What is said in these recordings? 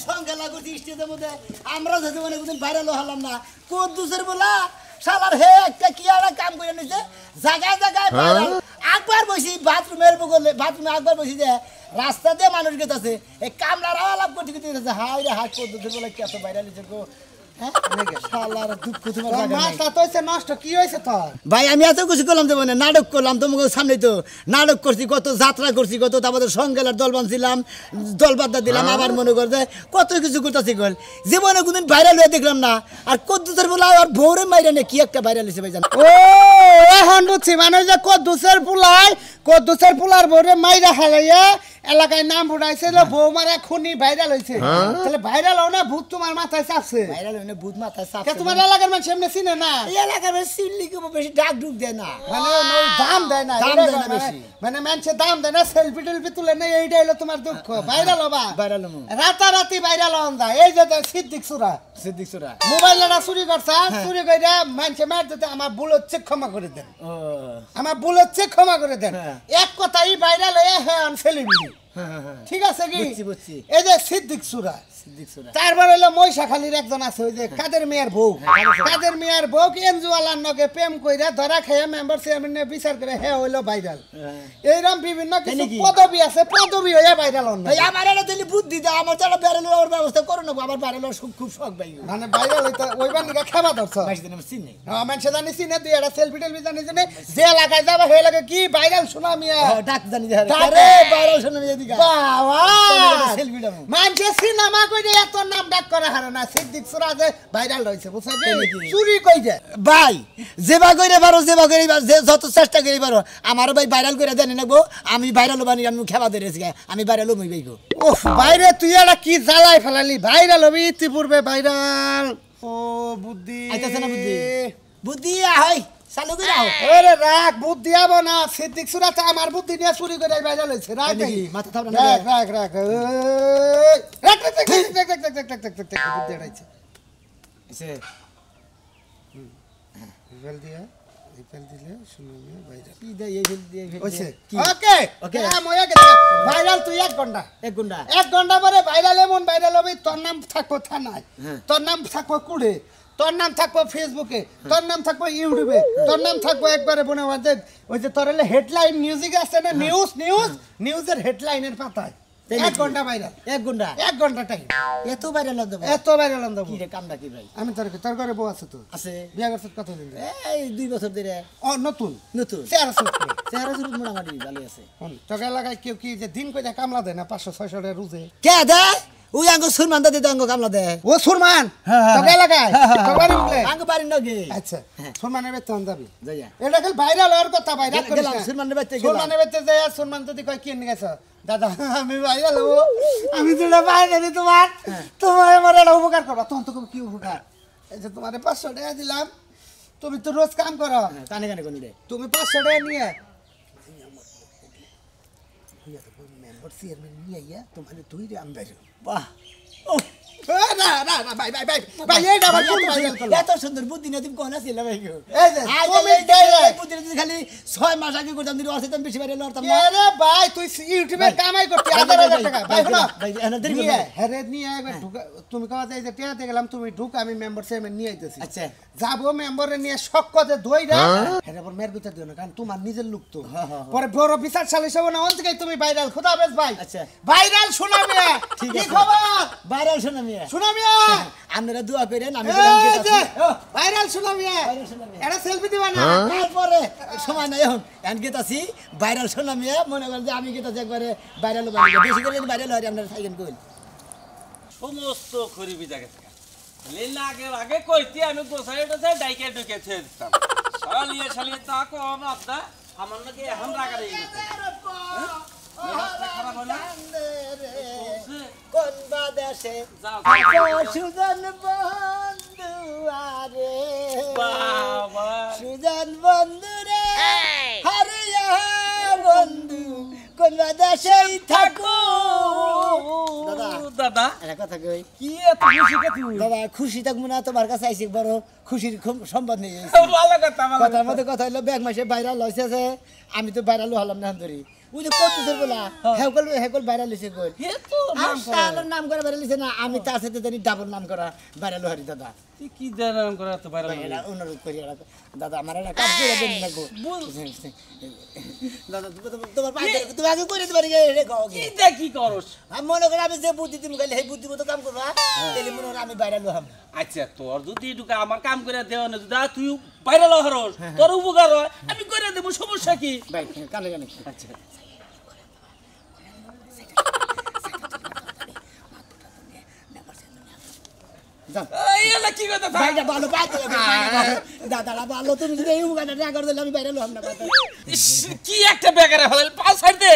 সংখ্যা লাগছে স্টেজের মধ্যে আমরা যদি মনে কোনদিন ভাইরাল হলাম না কদ্দুসের বলা শালার হে একটা কি আর কাম করে নিছে জায়গায় জায়গায় ভাইরাল একবার বসি বাথরুমের বগলে বাথরুমে একবার বসি যে রাস্তা দিয়ে মানুষ গেছে এই কামলারা আলাপ করতে করতে হাই রে হাত কদ্দুসের বলে কি এত ভাইরাল হইছে গো ভাই আমি এত কিছু করলাম তো মানে নাটক করলাম তোমাকে সামনে তো নাটক করছি কত যাত্রা করছি কত তারপরে সংগেলার দল বানছিলাম দল বাদ্দা দিলাম আবার মনে করতে কত কিছু করতেছি গল জীবনে কোনদিন ভাইরাল হয়ে দেখলাম না আর কদ্দুসের বলা আর ভোরে মাইরা নে কি একটা ভাইরাল হয়েছে ভাই জানো ও এখন বুঝছি মানে যে কদ্দুসের পুলার ভোরে মাইরা হালাইয়া এলাকায় নাম ফুটাইছিল বৌমারা খুনি ভাইরাল হয়েছে তাহলে ভাইরাল হও না ভূত তোমার মাথায় চাপছে ভাইরাল হইনে ভূত মাথায় চাপছে তোমার এলাকার মানুষ এমনি চিনে না এই এলাকার সিল্লি কি বেশি ডাক ঢুক দেয় না মানে দাম দেয় না বেশি মানে মানুষে দাম দেয় না সেলফি টেলফি তুলে না এইটা হলো তোমার দুঃখ ভাইরাল হবা ভাইরাল রাতারাতি ভাইরাল হন যায় এই যে সিদ্দিক সুরা মোবাইলটা চুরি করছে চুরি করে মানুষে মার দিতে আমার ভুল হচ্ছে ক্ষমা করে দেন আমার ভুল হচ্ছে ক্ষমা করে দেন এক কথাই ভাইরাল হয়ে হ্যাঁ সেলিব্রিটি ঠিক আছে কি এই যে সিদ্দিক সুরা তারপর হলো মহিষাখালীর একজন আছে ওই যে কাদের মিয়ার বউ এনজুয়ালার নগে প্রেম কইরা ধরা খেয়ে মেম্বার চেয়ারম্যান বিচার করে হ্যাঁ হইলো ভাইরাল এইরকম বিভিন্ন কিছু পদবি আছে পদবি হয়ে ভাইরাল হন ভাই আমার এটা দিলি বুদ্ধি দাও আমার তো ভাইরাল হওয়ার ব্যবস্থা করো না আবার ভাইরাল হওয়ার খুব শখ ভাই মানে ভাইরাল হইতো ওইবার নিকা খাবা ধরছ চিনি হ্যাঁ মানুষ জানি চিনে তুই এটা সেলফি টেলফি জানি জানে যে এলাকায় যাবা হে লাগে কি ভাইরাল শোনা মিয়া ডাক জানি আরে ভাইরাল শোনা মিয়া দিকা বাবা সেলফি দাও মানুষ সিনেমা কইরে এত নাম ডাক করা হারে না সিদ্দিক সুরা যে ভাইরাল হইছে বুঝছ চুরি কই যায় ভাই যেবা কইরে পারো যে যত চেষ্টা করি পারো আমার ভাই ভাইরাল করে দেন নাকবো আমি ভাইরাল বানি আমি খেবা ধরেছি আমি ভাইরাল হই ভাইগো ওহ বাইরে তুই এটা কি জ্বালাই ফেলালি ভাইরাল হবি ইতিপূর্বে ভাইরাল ও বুদ্ধি আইতাছে না বুদ্ধি হয় চালু করে আও আরে রাখ বুদ্ধি আবো না সিদ্দিক সুরা আমার বুদ্ধি নিয়ে চুরি করে ভাইরাল হইছে রাখ দেখি মাথা থাবড়া না রাখ বুদ্ধি আইছে এসে ফেল দিলে শুনুন ভাইরাল কি দে এই ফেল দিয়ে হইছে ওকে ময়া কে ভাইরাল তুই 1 ঘন্টা পরে ভাইরাল এমন ভাইরাল হবে তোর নাম থাকবো থানায় তোর নাম থাকবো কুড়ে তোর নাম থাকবো ফেসবুকে তোর নাম থাকবো ইউটিউবে তোর নাম থাকবো একবারে বনে ওই যে তোর হেডলাইন মিউজিক আছে না নিউজের হেডলাইনের পাতায় 1 ঘন্টা ভাইরাল 1 ঘন্টা টাইম এত ভাইরাল দেব কি রে কামটা কি ভাই আমি তোর ঘরে বউ আছে তো আছে বিয়া করছ কতদিন এই 2 বছর ধরে নতুন চেহারা সুরত মোটামুটি ভালো আছে তোকে এলাকায় কেউ কি যে দিন কইটা কামলা দেয় না 500-600 টাকা রুজে কে দে ওই আঙ্গ সুরমান দাদি আঙ্গ কামলা দে ও সুরমান তোকে এলাকায় তোর বাড়ি বলে আঙ্গ বাড়ি নগে আচ্ছা সুরমানের বেতন যাবি যাইয়া এটা খালি ভাইরাল হওয়ার কথা ভাইরাল করে সুরমানের বেতে সুরমানের বেতে যায় সুরমান দাদি কয় কি নিয়ে গেছ দাদা আমি ভাইরাল হবো আমি যেটা ভাইরাল তোমার আমার একটা উপকার করবা তখন তোকে কি উপকার এই যে তোমার 500 টাকা দিলাম তুমি তো রোজ কাম করো কানে কোন রে তুমি 500 টাকা নিয়ে মেম্বার চেয়ারম্যান নিয়ে আইয়া তোমার তুই রে আমি বাইরে বাহ না ভাই এইটা আবার কোন ভাইরাল করলো এত সুন্দর বুদ্ধি না তুমি কোন আছিল ভাই গো এই যে তুমি বুদ্ধি খালি 6 মাস আগে করতাম দিন অসে তুমি বেশি ভাইরাল হতাম না আরে ভাই তুই ইউটিউবে কামাই করতে 1000 টাকা ভাই হলো ভাই এনা দেরি নিয়ে হেরে নিয়ে একবার তুমি কওয়া যায় যে টিয়াতে গেলাম তুমি ঢুক আমি মেম্বার চেয়ারম্যান নিয়ে আইতেছি আচ্ছা যাবো মেম্বারে নিয়ে শক্কতে ধইরা হেরে পর মের গুতা দিও না কারণ তোমার নিজের লোক তো পরে বড় বিচার সালিশ হবে না অন থেকে তুমি ভাইরাল খোদা হাফেজ ভাই আচ্ছা ভাইরাল শোনা মিয়া কি খবর ভাইরাল শোনা মিয়া আপনারা দোয়া করেন আমি ভাইরাল শোনা মিয়া এটা সেলফি দিবা না তারপরে সময় নাই এখন এন গেতাছি ভাইরাল শোনা মিয়া মনে করেন যে আমি গেতাছি একবারে ভাইরাল বানিয়ে বেশি করে ভাইরাল হয় আপনারা সাইকেল কইল সমস্ত খরিবি জায়গা লীলা আগে কইতে আমি গোসাইটা যাই ডাইকে ঢুকে ছেড়ে দিতাম শালিয়ে তা কম আপনা আমার নাকি এখন রাগা রয়ে গেছে মেজাজটা খারাপ হলো কোন বাদেশে সুজন বন্ধু আরে বাবা সুজন বন্ধু রে হারিয়া বন্ধু কোন বাদেশেই থাকো দাদা একটা কথা কই কি এত খুশি কে তুই দাদা খুশি থাকবো না তোমার কাছে আইছি বড় খুশির সম্বাদ নিয়ে ভালো কথা কথার মধ্যে কথা হইলো ব্যাগ মাসে ভাইরাল হয়েছে আমি তো ভাইরাল হলাম না ধরি ওই যে কত দূর বলা হেকল ভাইরাল হইছে কই হে তো নাম করে শালার নাম করে ভাইরাল হইছে না আমি তার সাথে জানি ডাবল নাম করা ভাইরাল হরি দাদা তুই কি নাম করে এত বাইরে এরা অনুরোধ করি দাদা আমার একটা কাজ করে দেন না গো দাদা তোমার পায়ে তুমি আগে করে দিবা রে গাও কি দে কি করস আমি মনে করি আমি যে বুদ্ধি তুমি খালি সেই বুদ্ধি মতো কাম করবা তাহলে মনে হয় আমি ভাইরাল হলাম আচ্ছা তোর যদি এটুকু আমার কাম করে দেও না দাদা তুই বাইরে হরস তোর উপকার হয় আমি করে দেব সমস্যা কি ভাই কানে কানে আচ্ছা এই এলা কি কথা ভাইটা ভালো পাইতে দাদারা ভালো তুমি যদি এই উগাটা না করে দিলে আমি ভাইরাল হলাম না কি একটা বেকারে হল পাস ছাড় দে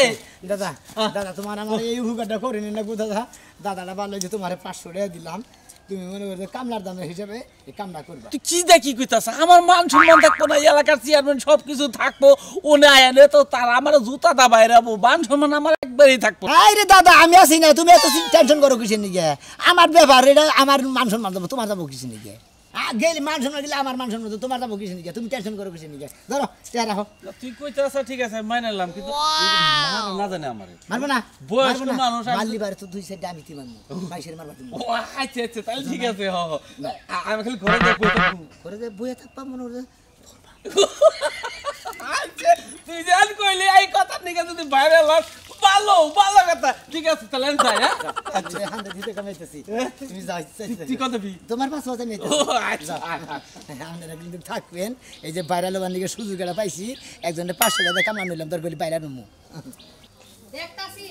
দাদা দাদা তোমার আমার এই উগাটা করে নিন না গো দাদা দাদারা ভালো যে তোমারে 500 টাকা দিলাম তুমি মনে করো কামলার দামের হিসাবে এই কামটা করবা তুই কি দেখি কইতাছ আমার মান সম্মান থাকবো না এলাকার চেয়ারম্যান সবকিছু থাকবো ও না এনে তো তার আমার জুতা দা বাইরাবো মান সম্মান আমার একবারই থাকবো আই রে দাদা আমি আছি না তুমি এত টেনশন করো কিসের নিকে আমার ব্যাপার এটা আমার মান সম্মান দেবো তোমার যাবো কিসের নিকে গেলে মান সম্মান গেলে আমার মান সম্মান তোমার যাবো কিসের নিকে তুমি টেনশন করো কিসের নিকে ধরো চেহারা রাখো তুই কইতাছ ঠিক আছে মাইনে নিলাম কিন্তু না জানে আমারে মারবো না বয়স্ক মানুষ মারলি বারে তো দুই সাইডে আমি তি মারবো বাইশের মারবা তুমি ও আচ্ছা আচ্ছা তাহলে ঠিক আছে হ আমি খালি ঘরে যাই করে দে বইয়া থাকবা মনে করে আচ্ছা তুই জান কইলি এই কথা নিকে যদি বাইরে লাস ভালো ভালো কথা ঠিক আছে তাহলে যাই হ্যাঁ আচ্ছা হান্ডে দিতে কামাইতেছি তুমি যাও তুই কত বি তোমার পাঁচ বাজে নেই ও আচ্ছা আপনারা কিন্তু থাকবেন এই যে বাইরে লোবার নিকে সুযোগ এটা পাইছি একজনের 500 টাকা কামাই নিলাম তোর গলি বাইরে নুমু দেখতাছি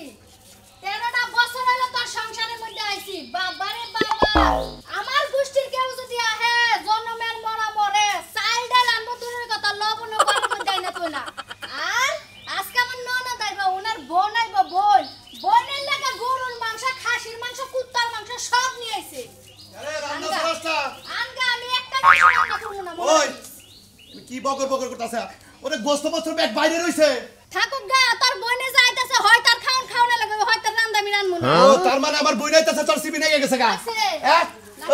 13টা বছর হলো তোর সংসারের মধ্যে আইছি বাবারে বাবা আমার গোষ্ঠীর কেউ যদি আহে জন্মের মরা মরে চাল ডাল আনবো দূরের কথা লবণ ঘরের মধ্যে আইনা তুই না আর আজকে আমার ননদ আইবা ওনার বোন আইবা বোনের লাগা গরুর মাংস খাসির মাংস কুত্তার মাংস সব নিয়ে আইছে আরে রান্না করছটা আনগা আমি একটা কিছু রান্না করব না ওই কি বকর বকর করতাছ ওরে গোস্ত পত্র ব্যাগ বাইরে রইছে থাকুক গা তোর বোনে যাইতাছে হয় তার খাওন লাগবে হয় তার রান্দা আমি রানমু না ও তার মানে আমার বই নাইতাছে তোর সিবি নিয়ে গেছে গা আছে। হ্যাঁ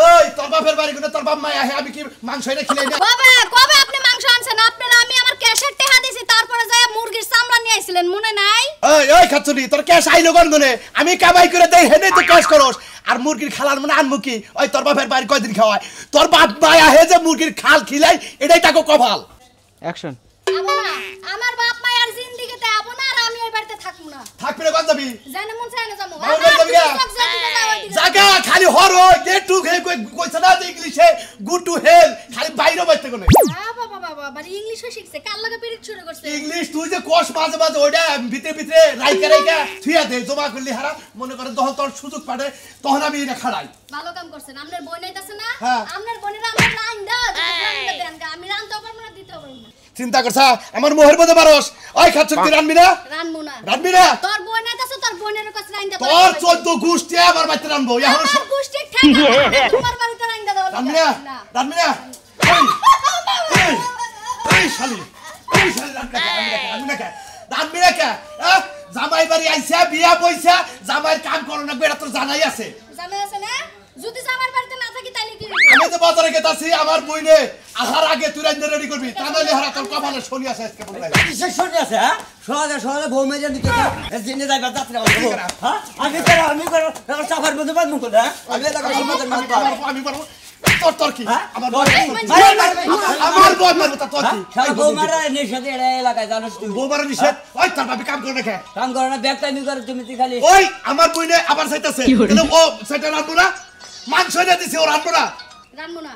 ওই তোর বাপের বাড়ি কোন তোর বাপ মা আহে আমি কি মাংস এনে খিলাই না বাবা কবে আপনি মাংস আনছেন আপনারা আমি আমার ক্যাশের টাকা দিছি তারপরে যায় মুরগির চামড়া নিয়ে আইছিলেন মনে নাই ওই ওই খাচ্ছনি তোর ক্যাশ আইলো গনগনে আমি কামাই করে দেই হেনে তো ক্যাশ করস আর মুরগির খালার মানে আনমু কি ওই তোর বাপের বাড়ি কয়দিন খাওয়ায় তোর বাপ মা আহে যে মুরগির খাল খিলাই এটাই তাকো কপাল অ্যাকশন আবো না আমার বাপ মায়ের জিন্দেগিতে আবো না আর আমি এই বাড়িতে থাকবো না থাকবি না কোন যাবি জানে মন চায় না যাবো বাবা যাবি গা? জায়গা খালি হর গেট টু কইছ না যে ইংলিশে গুড টু হেল খালি বাইরে বাইতে কোনে বাবা বাবা বাবা ইংলিশও শিখছে কাল লাগা পিরিত শুরু করছে ইংলিশ তুই যে কোর্স মাঝে মাঝে ওইটা ভিতরে ভিতরে রাইকা রাইকা থুইয়া দে জমা করলি হারা মনে করে যখন তোর সুযোগ পাবে তখন আমি এটা খাড়াই ভালো কাম করছেন আপনার বোন আইতাছে না হ্যাঁ। আপনার বোনেরা আমার লাইন দাও দেন গা আমি রানতে পারবো না দিতে পারবো না চিন্তা করছা আমার মোহের মধ্যে পারস ওই খাচ্ছ তুই রানবি না রানমু না রানবি না তোর বোন আইতাছে তোর বোনের কাছে রাইন দাও তোর 14 গুষ্টি আমার বাড়িতে রানবো এখন আমার গোষ্ঠী ঠেকা তোমার বাড়িতে রাইন দাও রানবি না রানবি না এই, এই শালি এই শালি রানবি না কে রানবি না কে জামাই বাড়ি আইছা বিয়া বইছা জামাইয়ের কাম করো না বেটা তোর জানাই আছে জানা আছে না যদি আমার বাড়িতে না থাকি তাহলে কি আমি তো বাজারে গেতাছি আমার বইনে আহার আগে তুই রান্না রেডি করবি তা নাহলে হারা তোর কপালে শনি আছে আজকে বলে কিসের শনি আছে হ্যাঁ সহজে সহজে বউ মেজে নিতে জিনে যাইবা যাত্রা করবো হ্যাঁ আমি করো সাফার মধ্যে বাদ মুখ হ্যাঁ আমি এলাকা সমাজের মানুষ আমি পারবো তোর তোর কি হ্যাঁ? আমার বউ আমার বউ মারবো তা তোর কি বউ মারা নিষেধ এটা এলাকায় জানোস তুই বউ মারা নিষেধ ওই তোর ভাবি কাম করে না কাম করো না ব্যাগ টাইমি করে তুমি তুই খালি ওই আমার বইনে আবার চাইতাছে কিন্তু ও সেটা রাখবো না মাংস এনে দিছে ও রাখবো না রানমু না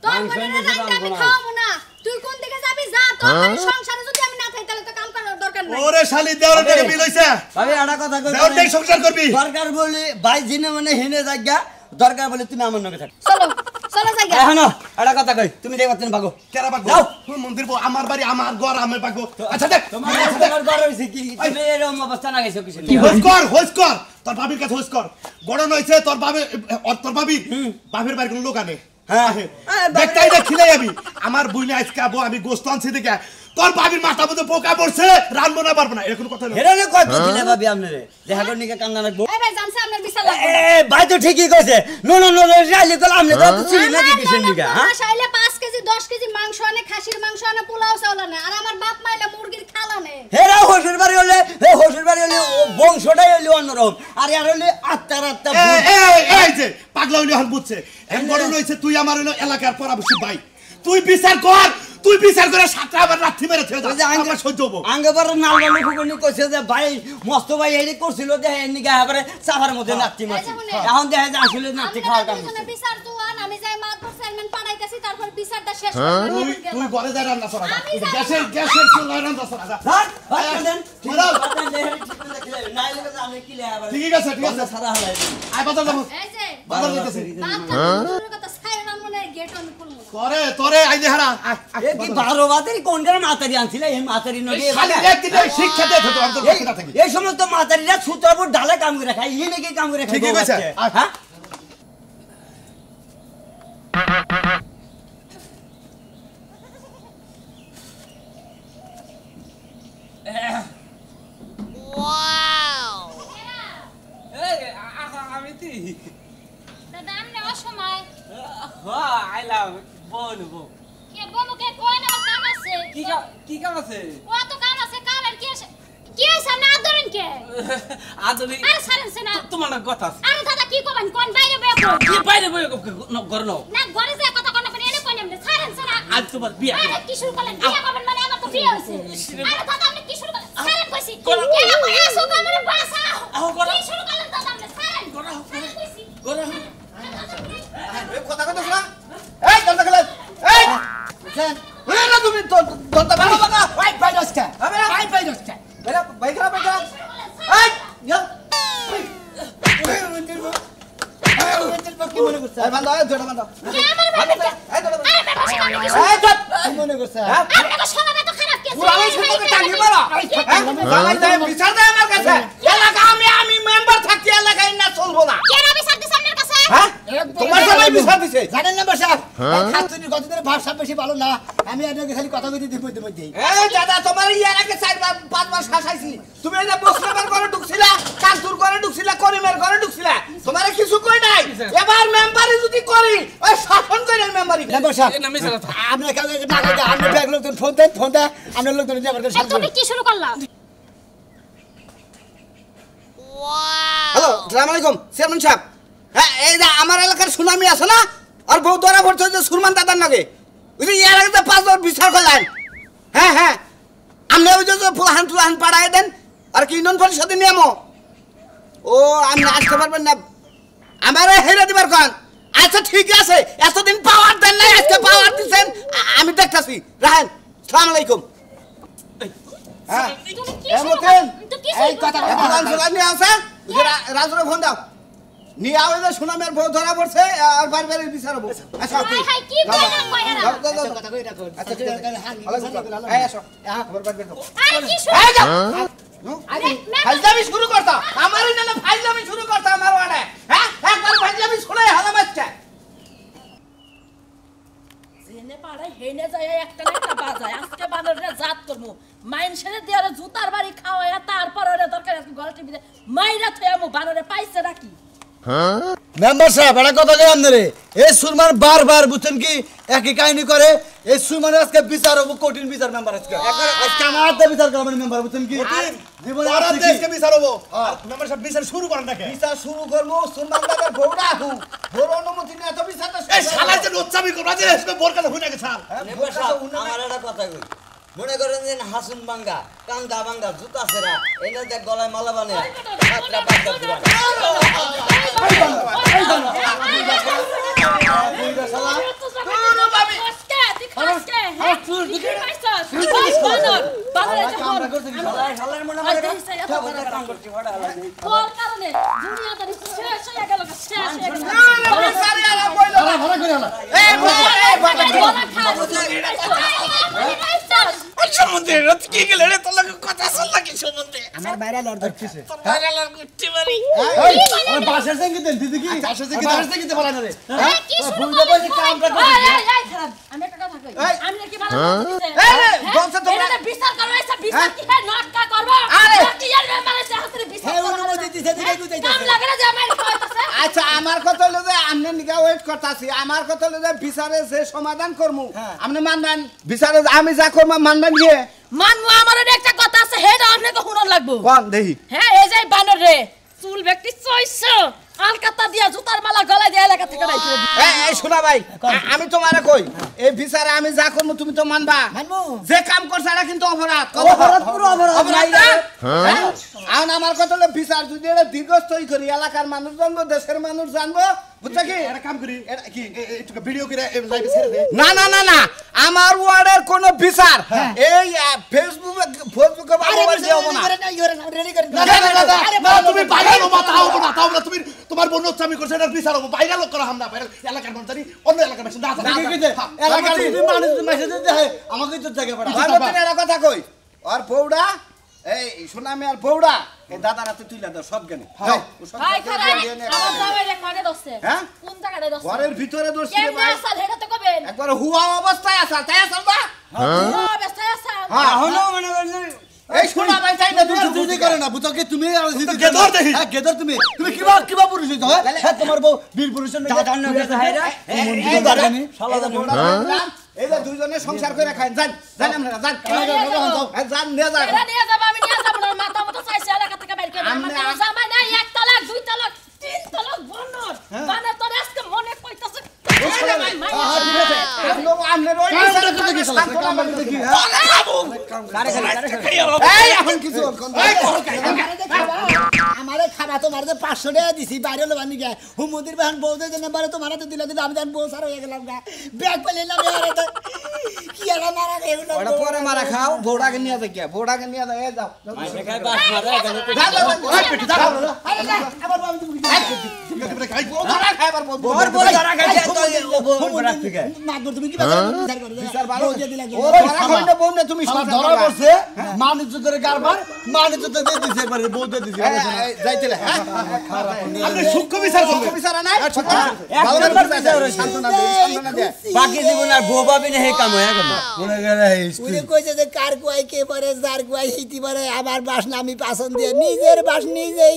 তোর মাংস বোনের এনেছে রাইন আমি রানবো না। খাওয়াবো না তুই কোন দিকে যাবি যা তোর বাড়ির সংসারে যদি আমি না থাকি তাহলে তো কাম করার দরকার নাই ওরে শালি দেওয়ার টাকা মিল হইছে ভাবি একটা কথা কই দেওয়ার টাকা সংসার করবি দরকার বলি ভাই জিনে মানে হেনে জায়গা দরকার বলে তুমি আমার নামে থাক চলো চলো যাই এখন একটা কথা কই তুমি দেখো তুমি ভাগো কেরা বাগো যাও। তুই মন্দির বউ আমার বাড়ি আমার ঘর আমার বাগো আচ্ছা দেখ তোমার তোমার ঘর হইছে কি তুমি এরকম অবস্থা না গেছো কিছু হোস কর তোর ভাবির কাছে হোস কর বড় নইছে তোর ভাবি বাপের বাড়ি কোন লোক আনে হ্যাঁ। দেখতাই না খিলে যাবি আমার বুইনে আজকে আবো আমি গোস্ত আনছি দেখে তোর ভাবির মাথা মধ্যে পোকা পড়ছে রানবো না পারবো না এরকম কথা না হেরে কয় দিলে ভাবি আপনারে দেখা কর নিকে কান্না রাখবো এই ভাই জানছে আপনার বিশাল এ ভাই তো ঠিকই কইছে নো নো নো রাইলে কল আমনে তো চিনি না কি কিসের নিকা হ্যাঁ চাইলে 5 কেজি 10 কেজি মাংস আনে, খাসির মাংস আনে, পোলাও চাউল আনে, আর আমার বাপ মাইলে মুরগির খাল আনে। হেরা হসুর বাড়ি হলে বংশটাই হইলে অন্যরকম, আর আর হইলে আত্মার আত্মা এই যে পাগলা হইলে হল বুঝছে এম বড় হইছে তুই আমার হইলো এলাকার পরামর্শী ভাই, তুই বিচার কর, তুই বিচার করে সাতটা আবার রাত্রি মেরে থে যা আমার সহ্য হবো। আঙ্গবার নালবালু ফুকনি কইছে যে ভাই মস্ত ভাই এই করছিল যে এনি গা করে সাফার মধ্যে নাতি মারছি, এখন দেখা যায় আসলে নাতি খাওয়ার কাম করছে। বিচার দুয়ান আমি যাই মাতবর চেয়ারম্যান পাঠাইতেছি, তারপর বিচারটা শেষ করে তুই ঘরে যাই রান্না করা গ্যাসের চুলায় রান্না করা যা। স্যার ভাই দেন ঠিক আছে ঠিক আছে সারা হলাই আয় বাজার যাবো এই যে বাজার যাইতেছি বাচ্চা কথা ছাইরা মনে গেট আমি খুলবো তোরে তোরে আই দে হারা এ কি 12 বাতের কোন কারণে মাতারি আনছিল এই মাতারি নগে খালি একদিন শিক্ষা দে তো আমি তো দেখি না থাকি এই সমস্ত মাতারিরা সুতার উপর ডালে কাম করে খায় ইয়ে নাকি কাম করে খায় ঠিকই কইছে। হ্যাঁ আমি তুই দাদা আমনে অসময় আইলাম বলবো কে বমু কে কোন আমার কাম আছে কি কাম আছে কত কাম আছে কাম আর কি আছে কি আছে না ধরেন কে আদরি আর সারেন না তোমার না কথা আছে আর দাদা কি কবেন কোন বাইরে বেকো কি বাইরে বই ঘর নাও না ঘরে যায় কথা কোন বনে এনে কোন এমনে সারেন না আজ তোমার বিয়া আরে কি শুরু করলেন বিয়া করবেন মানে আমার তো বিয়ে হইছে আরে দাদা আপনি কি শুরু করলেন সারেন কইছি করো। এ আসো কামরে বাসাও আহো করো। কি শুরু করলেন দাদা আপনি সারেন করো। সারেন কইছি ঘরে এই কথা কথা শোনা এই দন্তা খেলে এই ওরে না তুমি দন্তা ভালো বাবা পাই পাই দস্তা আবে পাই পাই দস্তা বেটা ভাই খারাপ বেটা এই ইয়া কি মনে করছ এই বান্দা এই জোড়া বান্দা কে আমার বাইরে এই জোড়া বান্দা আরে বেটা শোনা কি এই চুপ কি মনে করছ হ্যাঁ আপনাকে শোনা তো খারাপ কে পুরানো সম্পর্কে টাঙ্গি মারা জামাই দেয় বিচার দেয় আমার কাছে এলাকা আমি মেম্বার থাকি এলাকায় না চলবো না কেন বিচার দিছ আপনার কাছে হ্যাঁ তোমার জামাই বিচার দিছে জানেন না বসা খাতুনি কতদিন ভাষা বেশি ভালো না আমি আপনাকে খালি কথা কইতে দিব মধ্যে এই দাদা তোমার ইয়ার আগে 4-5 বার শাসাইছি তুমি এই যে বসরাবার করে ঢুকছিলা কালতুর করে ঢুকছিলা করিমের করে ঢুকছিলা তোমার কিছু কই নাই এবার মেম্বারই যদি করি ওই শাসন করে মেম্বারই না বসা এ নামে সারা থাক আপনি কাউকে না কইতে আপনি ব্যাগ লোকজন ফোন দেন আপনার লোকজন যে আমার কাছে এই তুমি কি শুরু করলা হ্যালো আসসালামু আলাইকুম চেয়ারম্যান সাহেব হ্যাঁ এই যে আমার এলাকার সুনামি আছে না আর বউ ধরা পড়ছে যে সুরমান দাদার নাকি ওই যে ইয়ার আগে 5 বার বিচার করলেন হ্যাঁ হ্যাঁ আপনি ওই যে ফুলাহান পাড়ায় দেন আর কি ইউনিয়ন পরিষদের নিয়ম ও আপনি আসতে পারবেন না আমারে হেরে দিবার কোন আচ্ছা ঠিক আছে এতদিন পাওয়ার দেন নাই আজকে পাওয়ার দিবেন আমি দেখতাছি রাহেন আসসালামু আলাইকুম হ্যাঁ তুমি কি এ শুরু মতেন তুমি কি এই কথা ফুলান নিয়ে আসে রাজুরে ফোন দাও নিয়ে আও যে সুনামের বউ ধরা পড়ছে আর বারবারের বিচার হবো আচ্ছা হাই হাই কি কইলা কইরা কথা কই রাখো আচ্ছা ঠিক আছে এই আসো খবর বাদ দাও আরে কি শুরু এই যাও আরে ফাইজলামি শুরু করতা আমারই না ফাইজলামি শুরু করতা আমার ওয়ানে হ্যাঁ একবার ফাইজলামি শুনে হালা বাচ্চা জেনে পাড়ে হেনে যায় একটা না একটা বাজায় আজকে বানরে জাত করমু মাইনসেরে দিয়ারে জুতার বাড়ি খাওয়ায়া তারপর ওরে দরকার আছে গলা টিভিতে মাইরা থয়ামু বানরে পাইছে নাকি মেম্বার সাহেব এটা কথা কই আমনে এই সুরমান বারবার বুঝছেন কি একই কাহিনী করে এই সুরমান আজকে বিচার হবো কঠিন বিচার মেম্বার আজকে আজকে আমার হাতে বিচার করবেন মেম্বার বুঝছেন কি জীবনে তোরা আর দেশকে বিচার হবো মেম্বার সাহেব বিচার শুরু করেন নাকি বিচার শুরু করবো সুলমান দাদার বউটা হু বড় অনুমতি নিয়ে তো বিচারটা এই শালা যে লোচ্চামি করবা যে এসবে বোর কাছে হই নাকি ছাল আমার একটা কথা কই মনে করেন যে হাসুন বাঙ্গা কান্দা বাঙ্গা জুতা সেরা এনে দেখ গলায় মালা বানে হাতটা পাঁচটা পুরা শালার মনে করে কাম করছি বড় তোর কারণে দুনিয়াদারি শেষ হয়ে গেল শেষ হয়ে গেল ভাড়া করে হলা সম্বন্ধে কি গেলে রে তোর লাগে কথা শুন নাকি সম্বন্ধে আমার বাইরে লড় দেখতেছে হারালার গুটি মারি এই আমার বাসার সঙ্গে দেন দিদি কি বাসার সঙ্গে দিতে পারে না রে এই কি শুরু বুঝতে পারছি কামটা করে এই খারাপ আমি একটা কথা কই আমি কি ভালো দিতে বলছো তোমরা এটা বিচার করো এসব বিচার কি হয় নাটকা করব আরে! কি আর মেম্বার এসে হাতে বিচার হ্যাঁ অনুমতি দিতে দিতে কাম লাগে না যে আমার কইতাছে আচ্ছা আমার কথা হলো যে আপনি নিকা ওয়েট করতেছি আমার কথা হলো যে বিচারে যে সমাধান করবো আপনি মানবেন বিচারে আমি যা করবো মানবেন গিয়ে মানবো আমার একটা কথা আছে হেডা আপনাকে শুনুন লাগবো কোন দেখি হ্যাঁ এই যে বানর রে চুল ব্যক্তি চইছো আলকাতা দিয়া জুতার মালা গলায় দিয়া এলাকা থেকে রাইছো এই শোনা ভাই আমি তোমারে কই এই বিচারে আমি যা করবো তুমি তো মানবা মানবো। যে কাম করছ এটা কিন্তু অপরাধ অপরাধ পুরো অপরাধ নাই রে। এখন আমার কথা হলো বিচার যদি এটা দীর্ঘস্থায়ী করি এলাকার মানুষ জানবো দেশের মানুষ জানবো বুঝছো কি একটা কাম করি এটা কি একটু ভিডিও করে লাইভে ছেড়ে দে না না না না আমার ওয়ার্ডের কোন বিচার এই ফেসবুকে আরে মোবাইল দেব না রেডি করে না তুমি বাইরে লো তাও না তুমি তোমার বোন আমি করছ এটা বিচার হবে বাইরে লোক করা হামনা বাইরে এলাকার মানুষ জানি অন্য এলাকার মানুষ না এলাকার যদি মানুষ মেসেজ দেয় আমাকে তো জায়গা পাঠা একটা কথা কই আর বউড়া এই সোনামি আর বউড়া এই দাদারা তো তুইলা দাও সব জ্ঞানী ভাই খারাপ আমার জামাই রে কানে দছে হ্যাঁ? কোন জায়গায় দছে ঘরের ভিতরে দোষী রে কেমনে ভাই আসাল হেডা তো কবেন একবার হুয়া অবস্থায় আসাল তাই আসাল না হ্যাঁ ব্যস্তায় আসাল হ্যাঁ হলো মনে করেন এই শোনা ভাই তাই না তুমি দিদি করে না বুঝো কি তুমি গেদর দেখি। হ্যাঁ গেদর তুমি কিবা পুরুষ হইতো হ্যাঁ তোমার বউ বীর পুরুষের নাকি দাদার নগে তো হাইরা এই যে দুইজনে সংসার করে খায় যান যান আমরা যান যান নিয়ে যান এরা নিয়ে যাব আমি নিয়ে যাব না মাথা মতো চাইছে এলাকা থেকে বাইরে করে আমার কোনো জামাই নাই এক তালাক দুই তালাক তিন তালাক বানর বানর তোর আজকে মনে কইতাছে আমনের ওই এই এখন কিছু আমারে খাবা তোমার যে 500 টাকা দিছি বাইরে হলো বানি গে হুমুদির বাহন বউদের জন্য বারে তোমার তো দিলা আমি জান বউ সারা হয়ে গেলাম গা ব্যাগ পেলে না আরে তো কি আর মারা এগুলো ওটা পরে মারা খাও বউড়াকে নিয়ে যাই কে বউড়াকে নিয়ে যাই যাও দেখাই বাস মারা গেল আরে না আবার আমি তুমি বউড়া খাইবার বউ ওর বউ যারা খাইছে তো বড় থেকে না তুমি কি বিচার করো বিচার ভালো দিয়ে দিলা ও ধরা খাইলে বউ না তুমি আমার সংসার ধরা করবা। পড়ছে মানুষ ধরে গারবার মানুষ তো দিয়ে দিছে একবারে বউ দিয়ে দিছে যাইতেলে হ্যাঁ আপনি সূক্ষ্ম বিচার করবেন বিচারা নাই ভালো ভালো বিচার বিচার শান্তনা দে শান্তনা দে বাকি জীবন আর বউ পাবি না হে কাম হয়ে গেল মনে করে উনি কইছে যে কার কুয়াই কে পারে যার কুয়াই হিতি পারে আমার বাস না আমি পাছন দিয়ে নিজের বাস নিজেই